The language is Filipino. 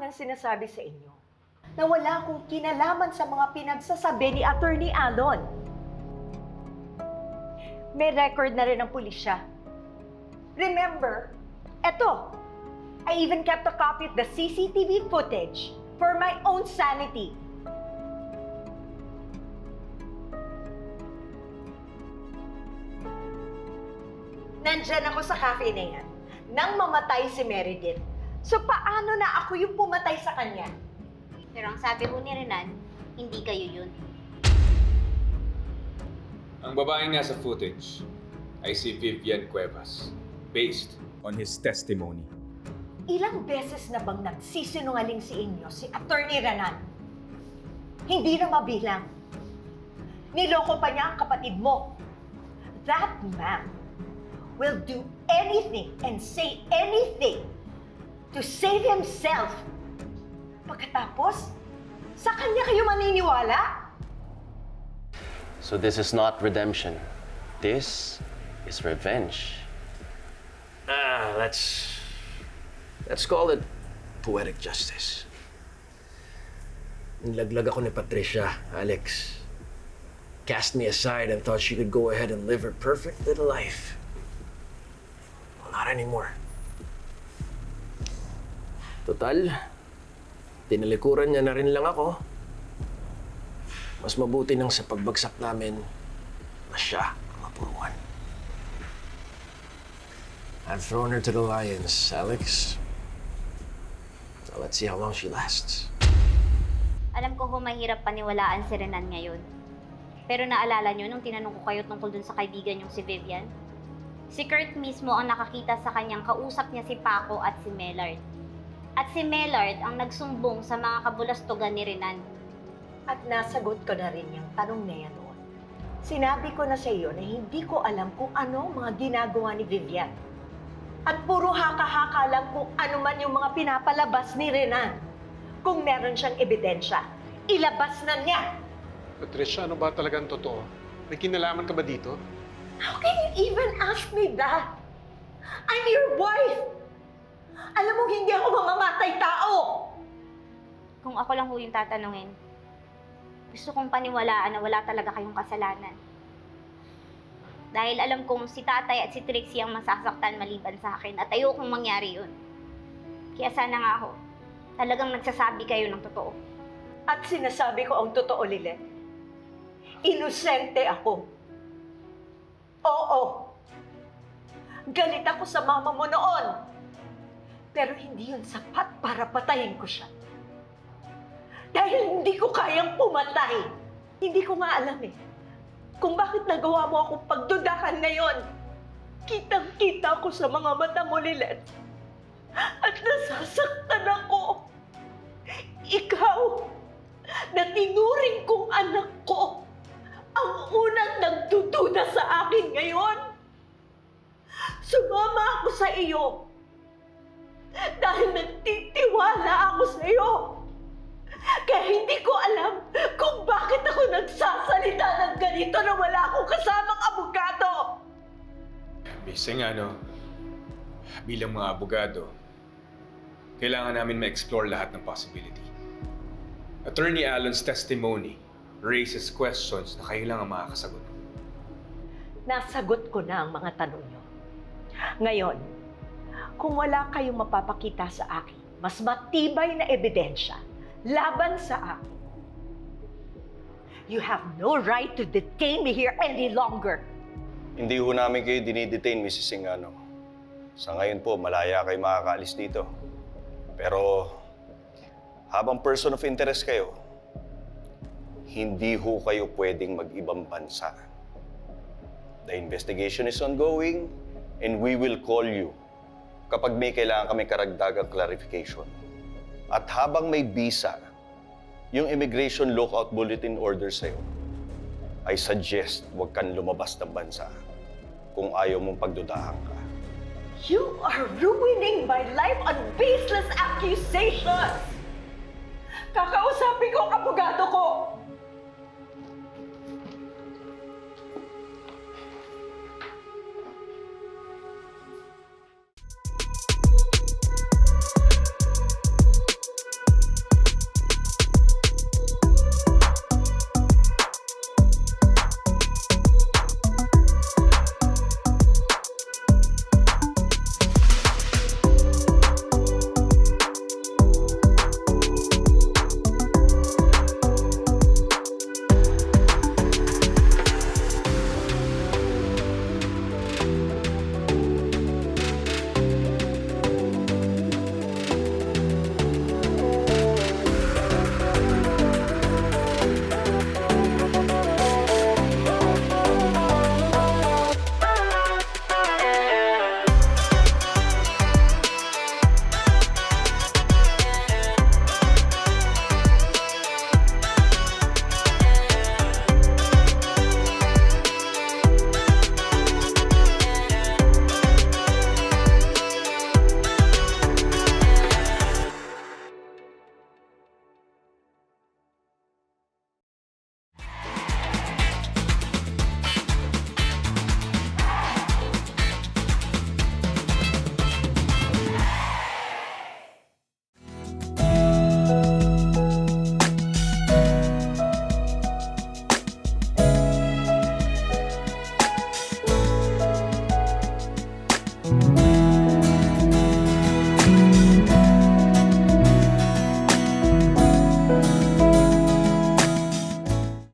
ng sinasabi sa inyo na wala akong kinalaman sa mga pinagsasabi ni Attorney Alon. May record na rin ang pulisya. Remember, eto, I even kept a copy of the CCTV footage for my own sanity. Nandyan ako sa cafe na yan nang mamatay si Meredith. So paano na ako yung pumatay sa kanya? Pero ang sabi ho ni Renan, hindi kayo yun. Ang babaeng nasa footage ay si Vivian Cuevas, based on his testimony. Ilang beses na bang nagsisinungaling si inyo si Attorney Renan? Hindi na mabilang. Niloko pa niya ang kapatid mo. That man will do anything and say anything to save himself. Pagkatapos, sa kanya kayo maniniwala? So this is not redemption. This is revenge. Let's call it poetic justice. Nilaglag ako ni Patricia, Alex. Cast me aside and thought she could go ahead and live her perfect little life. Well, not anymore. Total, tinalikuran niya na rin lang ako. Mas mabuti nang sa pagbagsak namin na siya ang mapuruan. I've thrown her to the lions, Alex. Now let's see how long she lasts. Alam ko ho mahirap paniwalaan si Renan ngayon. Pero naalala nyo nung tinanong ko kayo tungkol dun sa kaibigan yung si Vivian? Si Kurt mismo ang nakakita sa kanyang kausap niya si Paco at si Mellard. At si Mellard ang nagsumbong sa mga kabulastugan ni Renan. At nasagot ko na rin yung tanong na yan noon. Sinabi ko na sa iyo na hindi ko alam kung ano ang mga ginagawa ni Vivian. At puro haka-haka lang kung ano man yung mga pinapalabas ni Renan. Kung meron siyang ebidensya, ilabas na niya. Patricia, ano ba talagang totoo? May kinalaman ka ba dito? How can you even ask me that? I'm your wife! Alam mo, hindi ako mamamatay tao! Kung ako lang ho yung tatanungin, gusto kong paniwalaan na wala talaga kayong kasalanan. Dahil alam kong si tatay at si Trixie ang masasaktan maliban sa akin at ayokong mangyari yun. Kaya sana nga ako, talagang nagsasabi kayo ng totoo. At sinasabi ko ang totoo, Lilet. Inosente ako. Oo. Galit ako sa mama mo noon. Pero hindi yun sapat para patayin ko siya. Dahil hindi ko kayang pumatay. Hindi ko nga alam kung bakit nagawa mo akong pagdudahan ngayon. Kitang-kita ko sa mga mata mo, Lilet. At nasasaktan ako. Ikaw, na tinuring kong anak ko, ang unang nagdududa sa akin ngayon. Sumama ako sa iyo. Dahil nagtitiwala ako sa iyo. Kaya hindi ko alam kung bakit ako nagsasalita ng ganito na wala akong kasamang abogado. Bising bilang mga abogado, kailangan namin ma-explore lahat ng possibility. Attorney Alon's testimony raises questions na kayo lang ang makakasagot. Nasagot ko na ang mga tanong niyo. Ngayon, kung wala kayong mapapakita sa akin, mas matibay na ebidensya laban sa akin, you have no right to detain me here any longer. Hindi ho namin kayo dinidetain, Mrs. Singano. Sa ngayon po, malaya kayo makakaalis dito. Pero habang person of interest kayo, hindi ho kayo pwedeng mag-ibang bansa. The investigation is ongoing and we will call you kapag may kailangan kami karagdagang clarification. At habang may visa, yung immigration lookout bulletin order sa'yo, I suggest huwag kang lumabas ng bansa kung ayaw mong pagdudahan ka. You are ruining my life on baseless accusations! Kakausapin ko ang abogado ko!